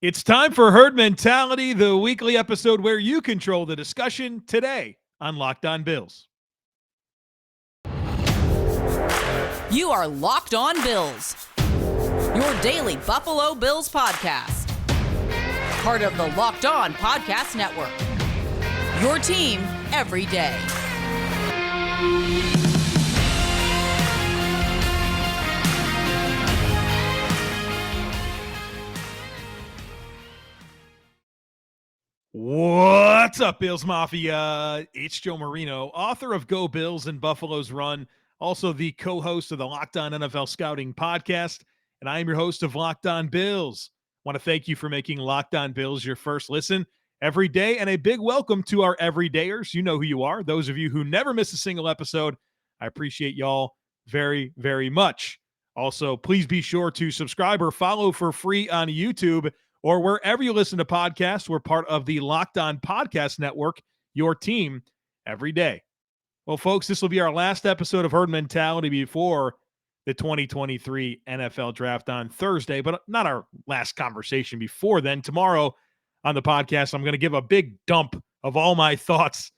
It's time for Herd Mentality, the weekly episode where you control the discussion today on Locked On Bills. You are Locked On Bills, your daily Buffalo Bills podcast. Part of the Locked On Podcast Network, your team every day. What's up, Bills Mafia? It's Joe Marino, author of Go Bills and Buffalo's Run, also the co-host of the Locked On NFL Scouting podcast, and I am your host of Locked On Bills. I want to thank you for making Locked On Bills your first listen every day, and a big welcome to our everydayers. You know who you are. Those of you who never miss a single episode, I appreciate y'all very, very much. Also, please be sure to subscribe or follow for free on YouTube or wherever you listen to podcasts. We're part of the Locked On Podcast Network, your team every day. Well, folks, this will be our last episode of Herd Mentality before the 2023 NFL Draft on Thursday, but not our last conversation before then. Tomorrow on the podcast, I'm going to give a big dump of all my thoughts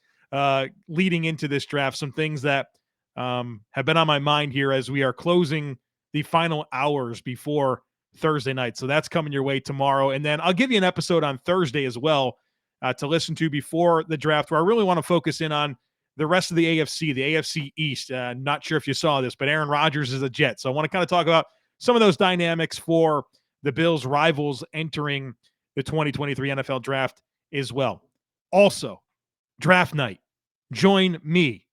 leading into this draft, some things that have been on my mind here as we are closing the final hours before Thursday night. So that's coming your way tomorrow. And then I'll give you an episode on Thursday as well to listen to before the draft, where I really want to focus in on the rest of the AFC East. Not sure if you saw this, but Aaron Rodgers is a Jet. So I want to kind of talk about some of those dynamics for the Bills' rivals entering the 2023 NFL Draft as well. Also, draft night. Join me,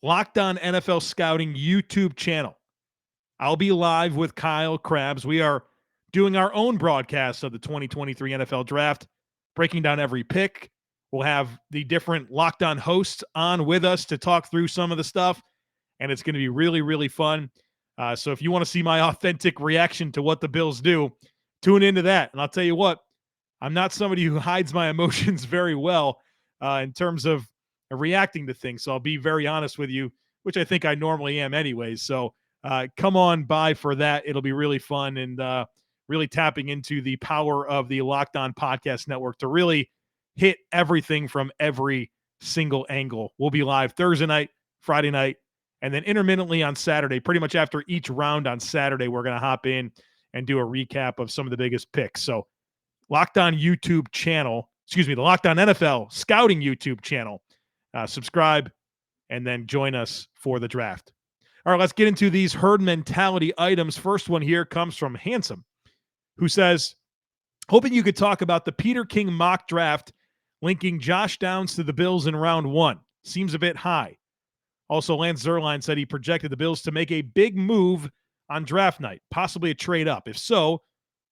Locked On NFL Scouting YouTube channel. I'll be live with Kyle Krabs. We are doing our own broadcast of the 2023 NFL Draft, breaking down every pick. We'll have the different Locked On hosts on with us to talk through some of the stuff, and it's going to be really, really fun. So if you want to see my authentic reaction to what the Bills do, tune into that. And I'll tell you what, I'm not somebody who hides my emotions very well in terms of reacting to things. So I'll be very honest with you, which I think I normally am anyways. So come on by for that. It'll be really fun and really tapping into the power of the Locked On Podcast Network to really hit everything from every single angle. We'll be live Thursday night, Friday night, and then intermittently on Saturday. Pretty much after each round on Saturday, we're going to hop in and do a recap of some of the biggest picks. So Locked On YouTube channel, the Locked On NFL Scouting YouTube channel. Subscribe and then join us for the draft. All right, let's get into these herd mentality items. First one here comes from Handsome, who says, hoping you could talk about the Peter King mock draft linking Josh Downs to the Bills in round one. Seems a bit high. Also, Lance Zierlein said he projected the Bills to make a big move on draft night, possibly a trade up. If so,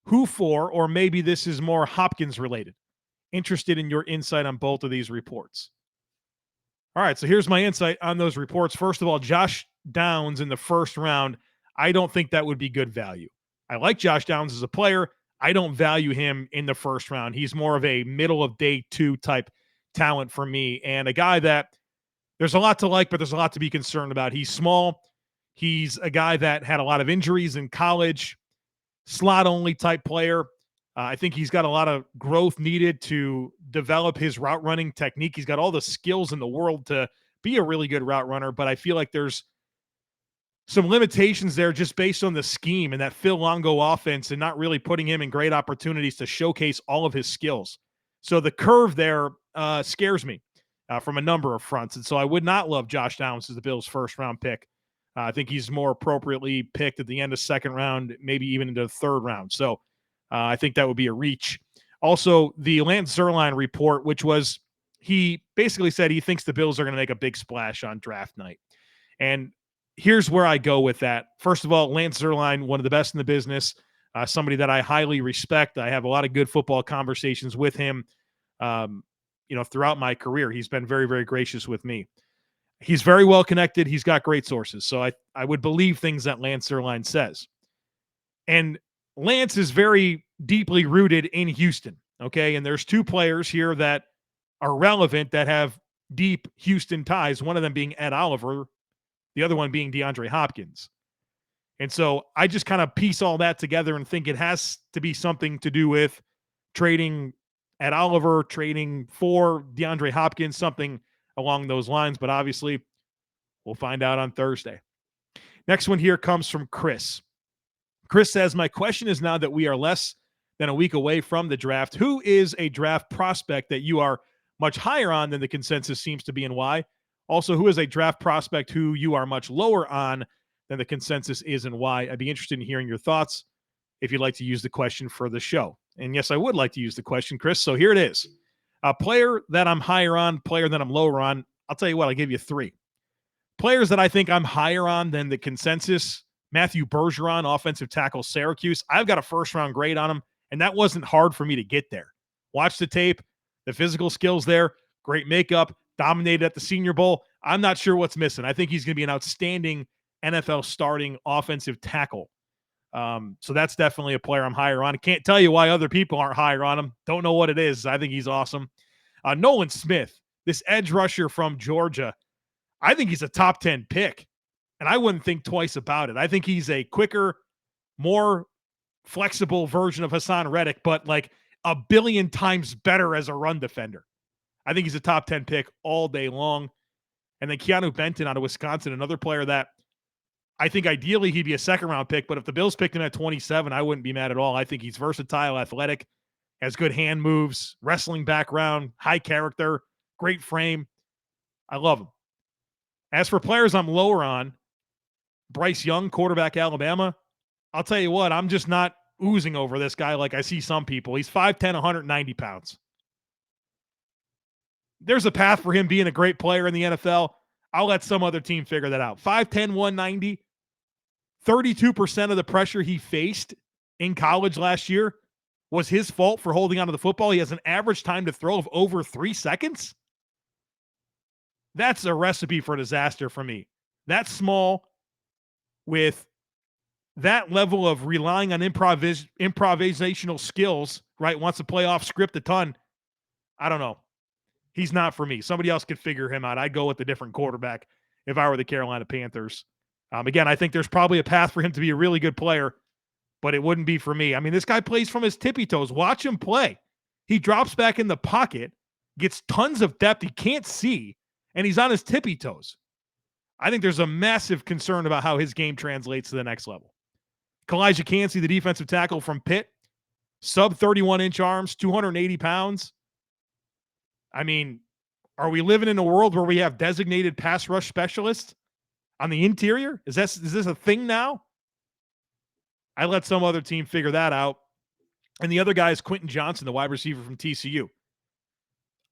who for, or maybe this is more Hopkins related? Interested in your insight on both of these reports. All right, so here's my insight on those reports. First of all, Josh Downs in the first round, I don't think that would be good value. I like Josh Downs as a player. I don't value him in the first round. He's more of a middle of day two type talent for me, and a guy that there's a lot to like, but there's a lot to be concerned about. He's small. He's a guy that had a lot of injuries in college, slot-only type player. I think he's got a lot of growth needed to develop his route running technique. He's got all the skills in the world to be a really good route runner, but I feel like there's some limitations there just based on the scheme and that Phil Longo offense and not really putting him in great opportunities to showcase all of his skills. So the curve there scares me from a number of fronts. And so I would not love Josh Downs as the Bills' first-round pick. I think he's more appropriately picked at the end of second round, maybe even into the third round. So I think that would be a reach. Also, the Lance Zierlein report, which was he basically said he thinks the Bills are going to make a big splash on draft night. And here's where I go with that. First of all, Lance Zierlein, one of the best in the business, somebody that I highly respect. I have a lot of good football conversations with him, throughout my career. He's been very, very gracious with me. He's very well connected. He's got great sources. So I would believe things that Lance Zierlein says. And Lance is very deeply rooted in Houston, okay? And there's two players here that are relevant that have deep Houston ties, one of them being Ed Oliver, the other one being DeAndre Hopkins. And so I just kind of piece all that together and think it has to be something to do with trading at Oliver, trading for DeAndre Hopkins, something along those lines. But obviously, we'll find out on Thursday. Next one here comes from Chris. Chris says, my question is, now that we are less than a week away from the draft, who is a draft prospect that you are much higher on than the consensus seems to be, and why? Also, who is a draft prospect who you are much lower on than the consensus is, and why? I'd be interested in hearing your thoughts if you'd like to use the question for the show. And yes, I would like to use the question, Chris. So here it is. A player that I'm higher on, player that I'm lower on. I'll tell you what, I'll give you three. Players that I think I'm higher on than the consensus: Matthew Bergeron, offensive tackle, Syracuse. I've got a first-round grade on him, and that wasn't hard for me to get there. Watch the tape, the physical skills there, great makeup, dominated at the Senior Bowl. I'm not sure what's missing. I think he's going to be an outstanding NFL starting offensive tackle. So that's definitely a player I'm higher on. I can't tell you why other people aren't higher on him. Don't know what it is. I think he's awesome. Nolan Smith, this edge rusher from Georgia, I think he's a top 10 pick, and I wouldn't think twice about it. I think he's a quicker, more flexible version of Hassan Reddick, but like a billion times better as a run defender. I think he's a top 10 pick all day long. And then Keanu Benton out of Wisconsin, another player that I think ideally he'd be a second-round pick, but if the Bills picked him at 27, I wouldn't be mad at all. I think he's versatile, athletic, has good hand moves, wrestling background, high character, great frame. I love him. As for players I'm lower on, Bryce Young, quarterback, Alabama, I'll tell you what, I'm just not oozing over this guy like I see some people. He's 5'10", 190 pounds. There's a path for him being a great player in the NFL. I'll let some other team figure that out. 5'10", 190, 32% of the pressure he faced in college last year was his fault for holding onto the football. He has an average time to throw of over 3 seconds. That's a recipe for disaster for me. That small, with that level of relying on improvisational skills, right? Wants to play off script a ton. I don't know. He's not for me. Somebody else could figure him out. I'd go with a different quarterback if I were the Carolina Panthers. Again, I think there's probably a path for him to be a really good player, but it wouldn't be for me. I mean, this guy plays from his tippy toes. Watch him play. He drops back in the pocket, gets tons of depth he can't see, and he's on his tippy toes. I think there's a massive concern about how his game translates to the next level. Kalijah Cansey, the defensive tackle from Pitt, sub 31-inch arms, 280 pounds. I mean, are we living in a world where we have designated pass rush specialists on the interior? Is this a thing now? I let some other team figure that out. And the other guy is Quentin Johnson, the wide receiver from TCU.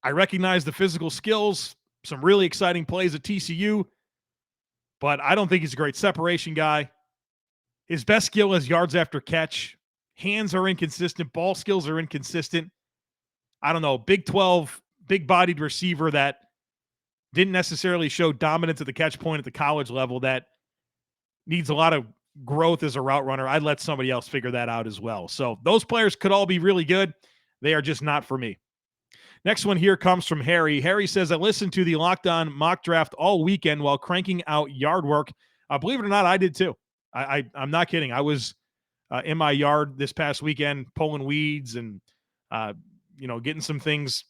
I recognize the physical skills, some really exciting plays at TCU, but I don't think he's a great separation guy. His best skill is yards after catch. Hands are inconsistent. Ball skills are inconsistent. I don't know. Big 12, big-bodied receiver that didn't necessarily show dominance at the catch point at the college level, that needs a lot of growth as a route runner. I'd let somebody else figure that out as well. So those players could all be really good. They are just not for me. Next one here comes from Harry. Harry says, I listened to the Locked On mock draft all weekend while cranking out yard work. Believe it or not, I did too. I'm not kidding. I was in my yard this past weekend pulling weeds and, getting some things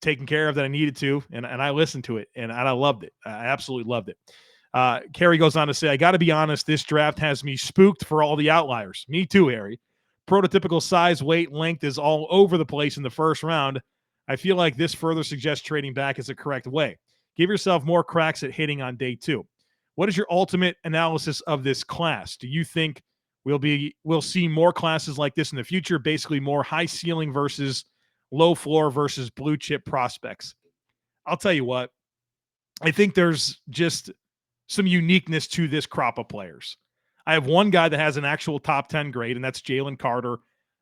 taken care of that I needed to. And I listened to it and I loved it. I absolutely loved it. Carrie goes on to say, I got to be honest, this draft has me spooked for all the outliers. Me too, Harry. Prototypical size, weight, length is all over the place in the first round. I feel like this further suggests trading back is the correct way. Give yourself more cracks at hitting on day 2. What is your ultimate analysis of this class? Do you think we'll see more classes like this in the future, basically more high ceiling versus low floor versus blue chip prospects? I'll tell you what, I think there's just some uniqueness to this crop of players. I have one guy that has an actual top 10 grade, and that's Jalen Carter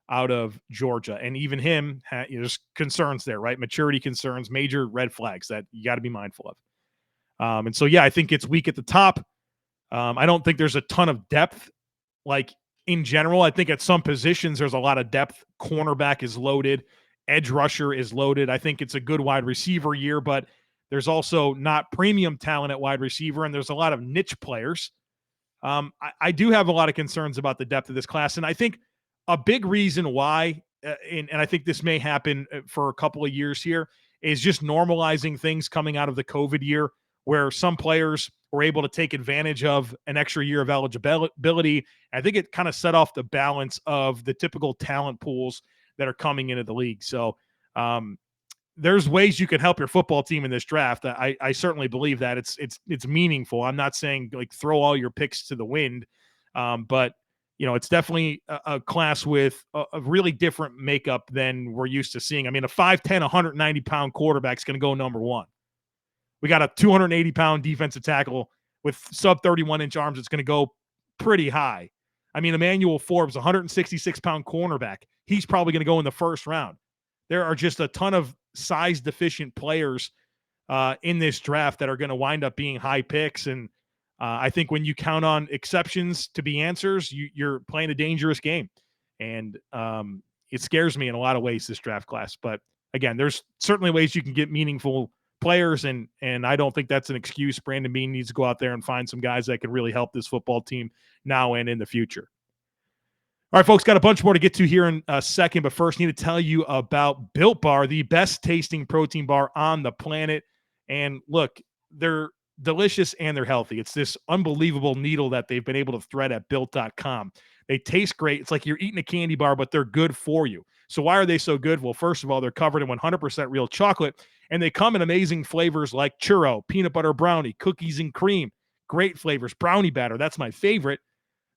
out of Georgia. And even him, there's concerns there, right? Maturity concerns, major red flags that you got to be mindful of. And so, yeah, I think it's weak at the top. I don't think there's a ton of depth. Like in general, I think at some positions there's a lot of depth. Cornerback is loaded. Edge rusher is loaded. I think it's a good wide receiver year, but there's also not premium talent at wide receiver, and there's a lot of niche players. I do have a lot of concerns about the depth of this class, and I think a big reason why and I think this may happen for a couple of years here, is just normalizing things coming out of the COVID year where some players were able to take advantage of an extra year of eligibility. I think it kind of set off the balance of the typical talent pools that are coming into the league. So there's ways you can help your football team in this draft. I certainly believe that it's meaningful. I'm not saying like throw all your picks to the wind, but it's definitely a class with a really different makeup than we're used to seeing. I mean, a 5'10", 190-pound quarterback is going to go number one. We got a 280-pound defensive tackle with sub 31-inch arms. It's going to go pretty high. I mean, Emmanuel Forbes, 166-pound cornerback. He's probably going to go in the first round. There are just a ton of size-deficient players in this draft that are going to wind up being high picks. And I think when you count on exceptions to be answers, you're playing a dangerous game. And it scares me in a lot of ways, this draft class. But, again, there's certainly ways you can get meaningful players, and I don't think that's an excuse. Brandon Beane needs to go out there and find some guys that can really help this football team now and in the future. All right, folks, got a bunch more to get to here in a second, but first need to tell you about Built Bar, the best tasting protein bar on the planet. And look, they're delicious and they're healthy. It's this unbelievable needle that they've been able to thread at Built.com. They taste great. It's like you're eating a candy bar, but they're good for you. So why are they so good? Well, first of all, they're covered in 100% real chocolate, and they come in amazing flavors like churro, peanut butter brownie, cookies and cream. Great flavors. Brownie batter, that's my favorite.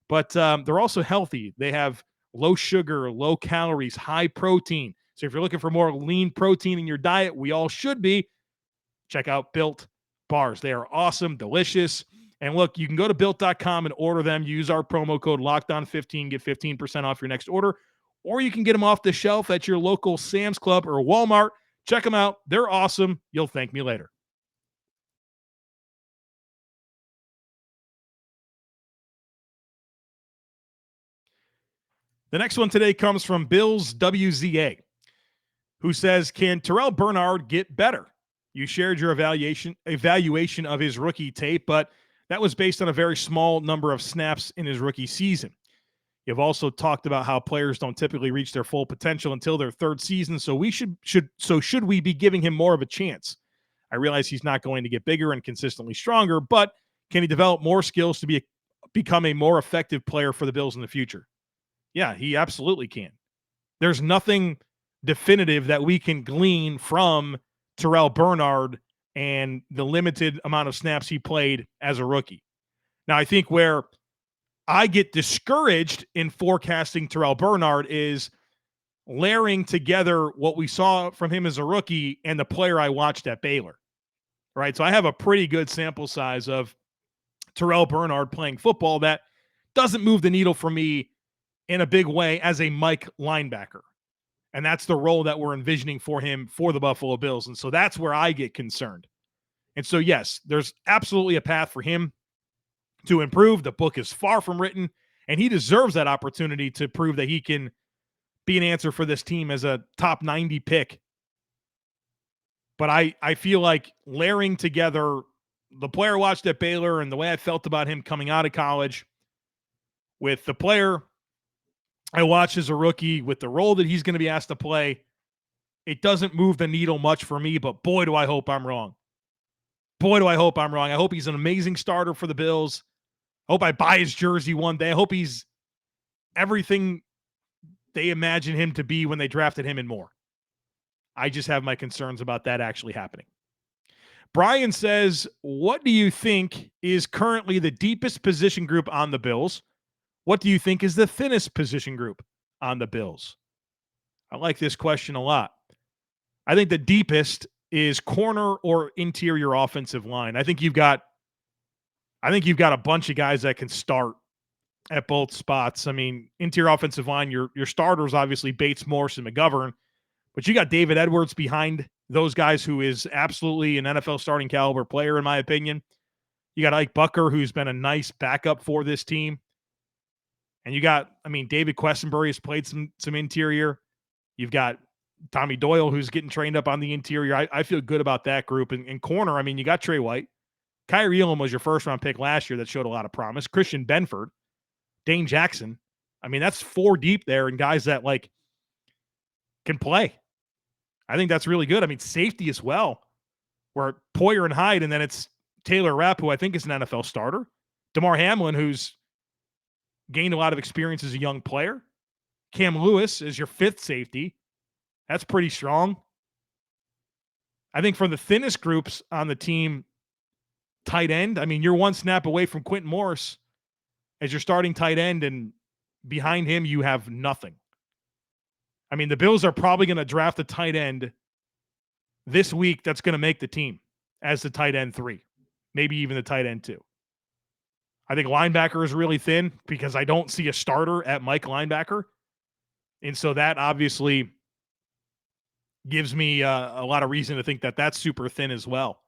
But they're also healthy. They have low sugar, low calories, high protein. So if you're looking for more lean protein in your diet, we all should be, check out Built Bars. They are awesome, delicious. And look, you can go to Built.com and order them. Use our promo code LOCKEDON15, get 15% off your next order. Or you can get them off the shelf at your local Sam's Club or Walmart. Check them out. They're awesome. You'll thank me later. The next one today comes from Bills WZA, who says, can Terrell Bernard get better? You shared your evaluation of his rookie tape, but that was based on a very small number of snaps in his rookie season. You've also talked about how players don't typically reach their full potential until their third season, so should we be giving him more of a chance? I realize he's not going to get bigger and consistently stronger, but can he develop more skills to become a more effective player for the Bills in the future? Yeah, he absolutely can. There's nothing definitive that we can glean from Terrell Bernard and the limited amount of snaps he played as a rookie. Now, I think where I get discouraged in forecasting Terrell Bernard is layering together what we saw from him as a rookie and the player I watched at Baylor. Right? So I have a pretty good sample size of Terrell Bernard playing football that doesn't move the needle for me in a big way as a Mike linebacker. And that's the role that we're envisioning for him for the Buffalo Bills. And so that's where I get concerned. And so, yes, there's absolutely a path for him to improve. The book is far from written, and he deserves that opportunity to prove that he can be an answer for this team as a top 90 pick. But I feel like layering together the player I watched at Baylor and the way I felt about him coming out of college with the player I watched as a rookie with the role that he's going to be asked to play, it doesn't move the needle much for me, but boy, do I hope I'm wrong. Boy, do I hope I'm wrong. I hope he's an amazing starter for the Bills. I hope I buy his jersey one day. I hope he's everything they imagine him to be when they drafted him and more. I just have my concerns about that actually happening. Brian says, what do you think is currently the deepest position group on the Bills? What do you think is the thinnest position group on the Bills? I like this question a lot. I think the deepest is corner or interior offensive line. I think you've got a bunch of guys that can start at both spots. I mean, interior offensive line, your starters, obviously Bates, Morse, and McGovern, but you got David Edwards behind those guys, who is absolutely an NFL starting caliber player, in my opinion. You got Ike Bucker, who's been a nice backup for this team. And you got, David Questenberry has played some interior. You've got Tommy Doyle, who's getting trained up on the interior. I feel good about that group. And corner, you got Trey White. Kyrie Elam was your first-round pick last year that showed a lot of promise. Christian Benford, Dane Jackson. That's 4 deep there, and guys that, can play. I think that's really good. I mean, safety as well, where Poyer and Hyde, and then it's Taylor Rapp, who I think is an NFL starter. DeMar Hamlin, who's gained a lot of experience as a young player. Cam Lewis is your fifth safety. That's pretty strong. I think for the thinnest groups on the team, tight end, I mean, you're one snap away from Quentin Morris as your starting tight end, and behind him, you have nothing. I mean, the Bills are probably going to draft a tight end this week that's going to make the team as the tight end 3, maybe even the tight end 2. I think linebacker is really thin because I don't see a starter at Mike linebacker. And so that obviously gives me a lot of reason to think that that's super thin as well.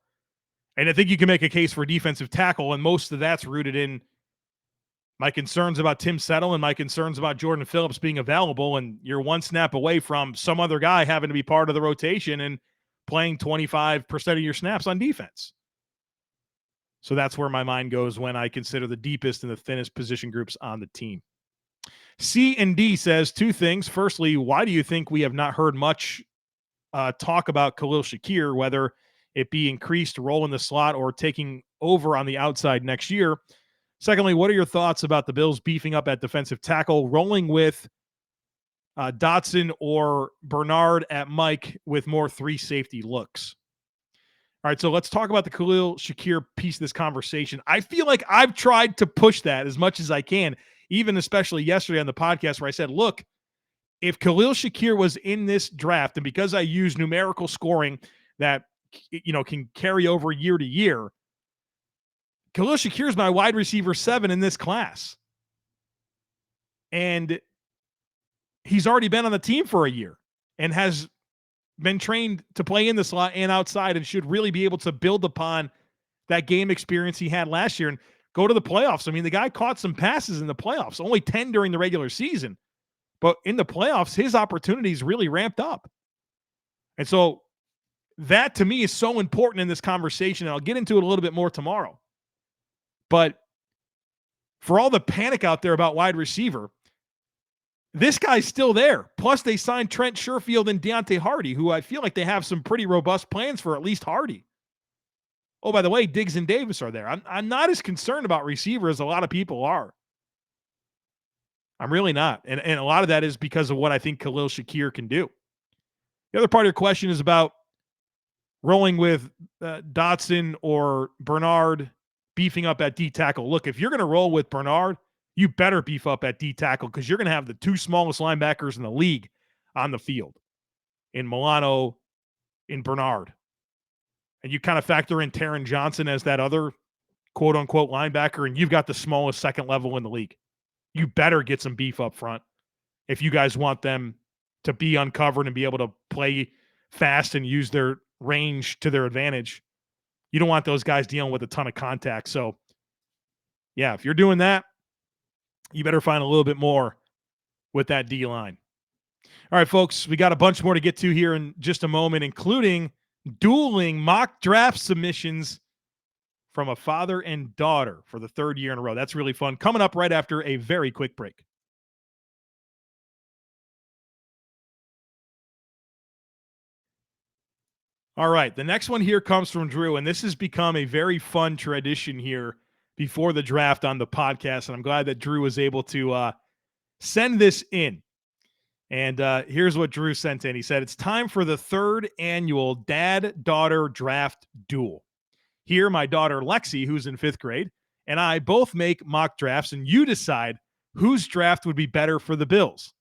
And I think you can make a case for defensive tackle, and most of that's rooted in my concerns about Tim Settle and my concerns about Jordan Phillips being available, and you're one snap away from some other guy having to be part of the rotation and playing 25% of your snaps on defense. So that's where my mind goes when I consider the deepest and the thinnest position groups on the team. C and D says 2 things. Firstly, why do you think we have not heard much talk about Khalil Shakir, whether it be increased role in the slot or taking over on the outside next year? Secondly, what are your thoughts about the Bills beefing up at defensive tackle, rolling with Dotson or Bernard at Mike with more 3 safety looks? All right, so let's talk about the Khalil Shakir piece of this conversation. I feel like I've tried to push that as much as I can, even especially yesterday on the podcast where I said, look, if Khalil Shakir was in this draft, and because I use numerical scoring that can carry over year to year, Khalil Shakir is my wide receiver 7 in this class. And he's already been on the team for a year and has been trained to play in the slot and outside, and should really be able to build upon that game experience he had last year and go to the playoffs. I mean, the guy caught some passes in the playoffs, only 10 during the regular season. But in the playoffs, his opportunities really ramped up. And so that, to me, is so important in this conversation, and I'll get into it a little bit more tomorrow. But for all the panic out there about wide receiver, this guy's still there. Plus, they signed Trent Sherfield and Deontay Hardy, who I feel like they have some pretty robust plans for at least Hardy. Oh, by the way, Diggs and Davis are there. I'm not as concerned about receiver as a lot of people are. I'm really not. And a lot of that is because of what I think Khalil Shakir can do. The other part of your question is about rolling with Dotson or Bernard, beefing up at D tackle. Look, if you're going to roll with Bernard, you better beef up at D tackle, because you're going to have the 2 smallest linebackers in the league on the field in Milano, in Bernard. And you kind of factor in Taron Johnson as that other quote unquote linebacker, and you've got the smallest second level in the league. You better get some beef up front if you guys want them to be uncovered and be able to play fast and use their range to their advantage. You don't want those guys dealing with a ton of contact. So, yeah, if you're doing that, you better find a little bit more with that D line. All right, folks, we got a bunch more to get to here in just a moment, including dueling mock draft submissions from a father and daughter for the 3rd year in a row. That's really fun. Coming up right after a very quick break. All right, the next one here comes from Drew, and this has become a very fun tradition here before the draft on the podcast, and I'm glad that Drew was able to send this in. And here's what Drew sent in. He said, it's time for the 3rd annual dad-daughter draft duel. Here, my daughter Lexi, who's in 5th grade, and I both make mock drafts, and you decide whose draft would be better for the Bills.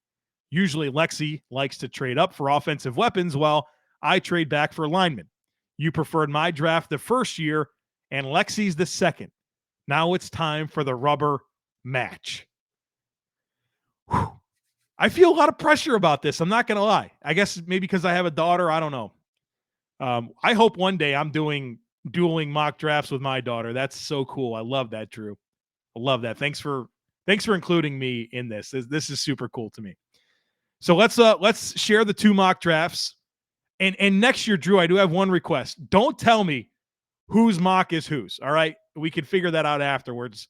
Usually, Lexi likes to trade up for offensive weapons, while I trade back for linemen. You preferred my draft the first year, and Lexi's the second. Now it's time for the rubber match. Whew. I feel a lot of pressure about this. I'm not going to lie. I guess maybe because I have a daughter. I don't know. I hope one day I'm doing dueling mock drafts with my daughter. That's so cool. I love that, Drew. I love that. Thanks for including me in this. This is super cool to me. So let's share the 2 mock drafts. And next year, Drew, I do have one request. Don't tell me whose mock is whose. All right. We can figure that out afterwards.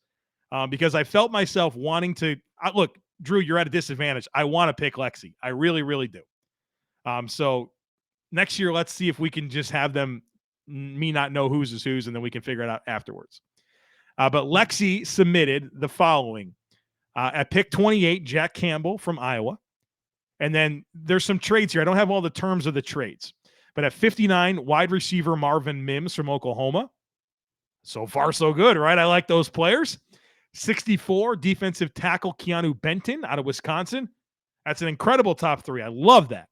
Because I felt myself wanting to look, Drew, you're at a disadvantage. I want to pick Lexi. I really, really do. So next year, let's see if we can just have me not know whose is whose, and then we can figure it out afterwards. But Lexi submitted the following. At pick 28, Jack Campbell from Iowa. And then there's some trades here. I don't have all the terms of the trades. But at 59, wide receiver Marvin Mims from Oklahoma. So far, so good, right? I like those players. 64, defensive tackle Keanu Benton out of Wisconsin. That's an incredible top three. I love that.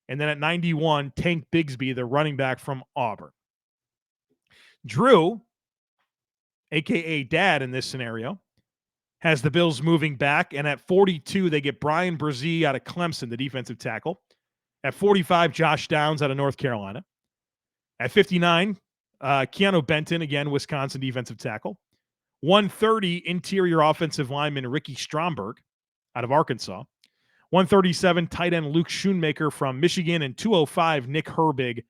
And then at 91, Tank Bigsby, the running back from Auburn. Drew, a.k.a. Dad in this scenario, has the Bills moving back, and at 42, they get Brian Brzee out of Clemson, the defensive tackle. At 45, Josh Downs out of North Carolina. At 59, Keanu Benton, again, Wisconsin defensive tackle. 130, interior offensive lineman Ricky Stromberg out of Arkansas. 137, tight end Luke Schoonmaker from Michigan. And 205, Nick Herbig,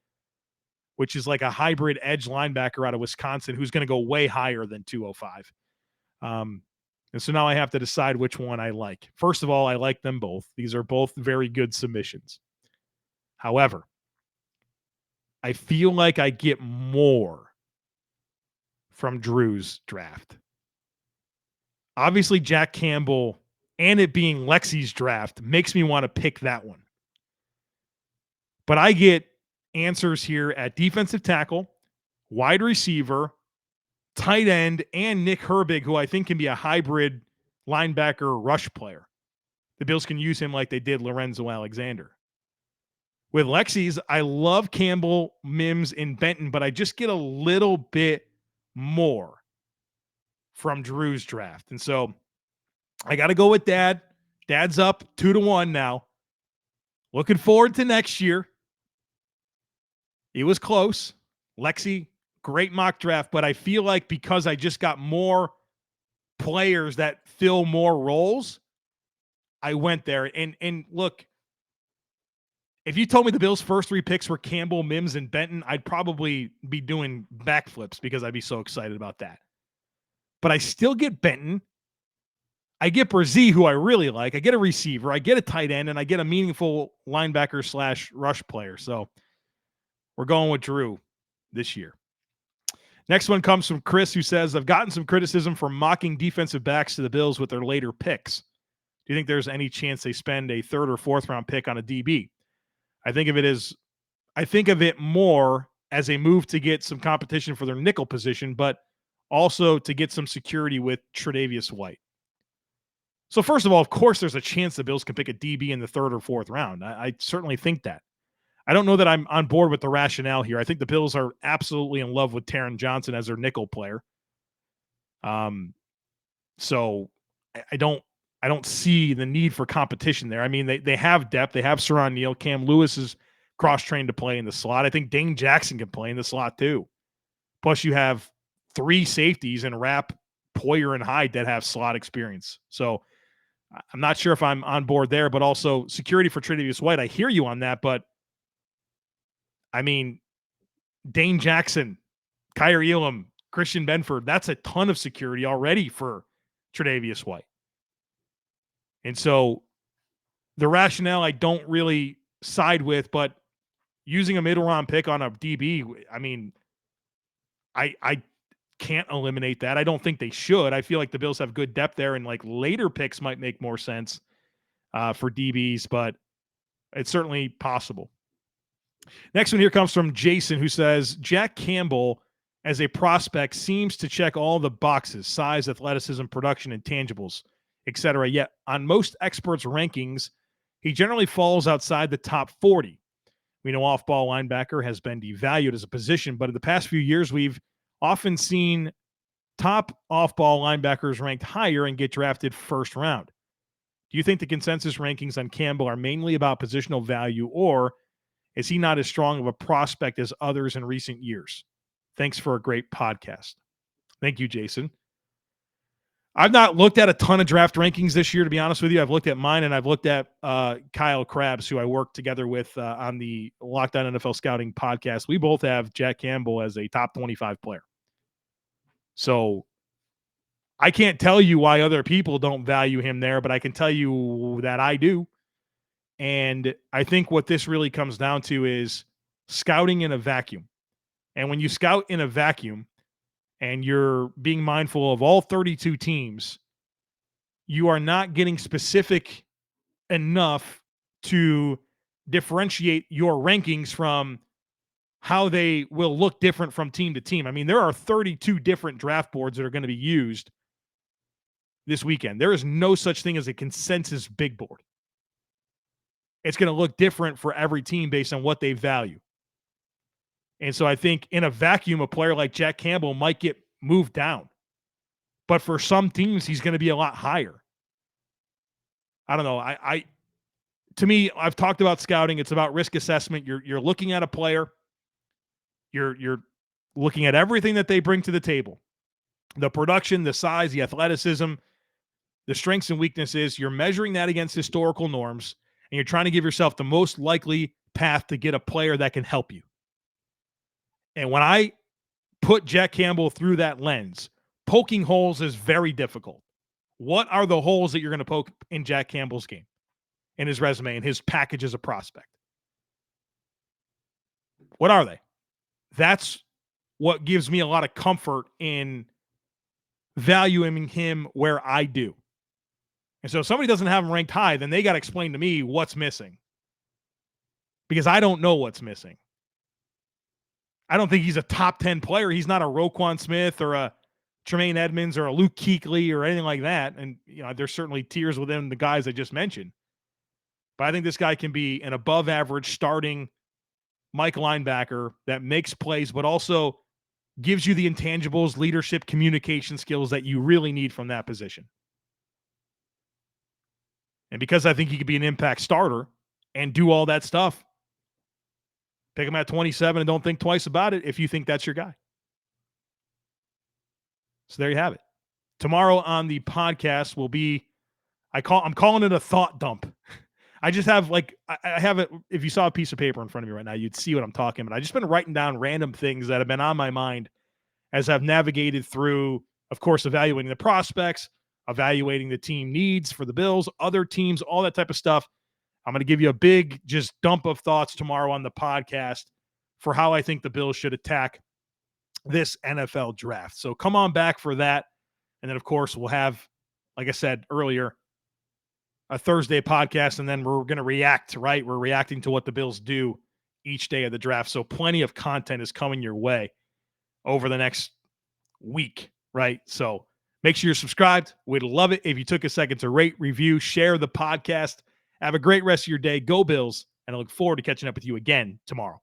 which is like a hybrid edge linebacker out of Wisconsin, who's going to go way higher than 205. And so now I have to decide which one I like. First of all, I like them both. These are both very good submissions. However, I feel like I get more from Drew's draft. Obviously, Jack Campbell and it being Lexi's draft makes me want to pick that one. But I get answers here at defensive tackle, wide receiver, tight end, and Nick Herbig, who I think can be a hybrid linebacker rush player. The Bills can use him like they did Lorenzo Alexander. With Lexi's, I love Campbell, Mims, and Benton, but I just get a little bit more from Drew's draft. And so I got to go with Dad. Dad's up 2-1 now. Looking forward to next year. It was close. Lexi, great mock draft, but I feel like because I just got more players that fill more roles, I went there. And look, if you told me the Bills' first three picks were Campbell, Mims, and Benton, I'd probably be doing backflips because I'd be so excited about that. But I still get Benton. I get Brzee, who I really like. I get a receiver. I get a tight end, and I get a meaningful linebacker / rush player. So we're going with Drew this year. Next one comes from Chris, who says, I've gotten some criticism for mocking defensive backs to the Bills with their later picks. Do you think there's any chance they spend a third or fourth round pick on a DB? I think of it more as a move to get some competition for their nickel position, but also to get some security with Tre'Davious White. So first of all, of course, there's a chance the Bills can pick a DB in the third or fourth round. I certainly think that. I don't know that I'm on board with the rationale here. I think the Bills are absolutely in love with Taron Johnson as their nickel player. So I don't see the need for competition there. I mean, they have depth. They have Saron Neal. Cam Lewis is cross-trained to play in the slot. I think Dane Jackson can play in the slot too. Plus, you have three safeties in Rapp, Poyer, and Hyde that have slot experience. So I'm not sure if I'm on board there, but also security for Tre'Davious White. I hear you on that, but I mean, Dane Jackson, Kyer Elam, Christian Benford, that's a ton of security already for Tre'Davious White. And so the rationale I don't really side with, but using a middle round pick on a DB, I mean, I can't eliminate that. I don't think they should. I feel like the Bills have good depth there, and like later picks might make more sense for DBs, but it's certainly possible. Next one here comes from Jason, who says, Jack Campbell as a prospect seems to check all the boxes: size, athleticism, production, intangibles, etc. Yet on most experts' rankings, he generally falls outside the top 40. We know off-ball linebacker has been devalued as a position, but in the past few years, we've often seen top off-ball linebackers ranked higher and get drafted first round. Do you think the consensus rankings on Campbell are mainly about positional value, or is he not as strong of a prospect as others in recent years? Thanks for a great podcast. Thank you, Jason. I've not looked at a ton of draft rankings this year, to be honest with you. I've looked at mine, and I've looked at Kyle Krabs, who I work together with on the Locked On NFL Scouting podcast. We both have Jack Campbell as a top 25 player. So I can't tell you why other people don't value him there, but I can tell you that I do. And I think what this really comes down to is scouting in a vacuum. And when you scout in a vacuum and you're being mindful of all 32 teams, you are not getting specific enough to differentiate your rankings from how they will look different from team to team. I mean, there are 32 different draft boards that are going to be used this weekend. There is no such thing as a consensus big board. It's going to look different for every team based on what they value. And so I think in a vacuum, a player like Jack Campbell might get moved down. But for some teams, he's going to be a lot higher. I don't know. To me, I've talked about scouting. It's about risk assessment. You're looking at a player. You're looking at everything that they bring to the table. The production, the size, the athleticism, the strengths and weaknesses. You're measuring that against historical norms, and you're trying to give yourself the most likely path to get a player that can help you. And when I put Jack Campbell through that lens, poking holes is very difficult. What are the holes that you're going to poke in Jack Campbell's game, in his resume, in his package as a prospect? What are they? That's what gives me a lot of comfort in valuing him where I do. And so if somebody doesn't have him ranked high, then they got to explain to me what's missing. Because I don't know what's missing. I don't think he's a top 10 player. He's not a Roquan Smith or a Tremaine Edmonds or a Luke Kuechly or anything like that. And there's certainly tiers within the guys I just mentioned. But I think this guy can be an above average starting Mike linebacker that makes plays, but also gives you the intangibles, leadership, communication skills that you really need from that position. And because I think he could be an impact starter and do all that stuff, pick him at 27 and don't think twice about it if you think that's your guy. So there you have it. Tomorrow on the podcast will be, I'm calling it a thought dump. I just have I have it. If you saw a piece of paper in front of me right now, you'd see what I'm talking about. I just been writing down random things that have been on my mind as I've navigated through, of course, evaluating the prospects, evaluating the team needs for the Bills, other teams, all that type of stuff. I'm going to give you a big just dump of thoughts tomorrow on the podcast for how I think the Bills should attack this NFL draft. So come on back for that. And then, of course, we'll have, like I said earlier, a Thursday podcast, and then we're going to react, right? We're reacting to what the Bills do each day of the draft. So plenty of content is coming your way over the next week, right? So make sure you're subscribed. We'd love it if you took a second to rate, review, share the podcast. Have a great rest of your day. Go Bills, and I look forward to catching up with you again tomorrow.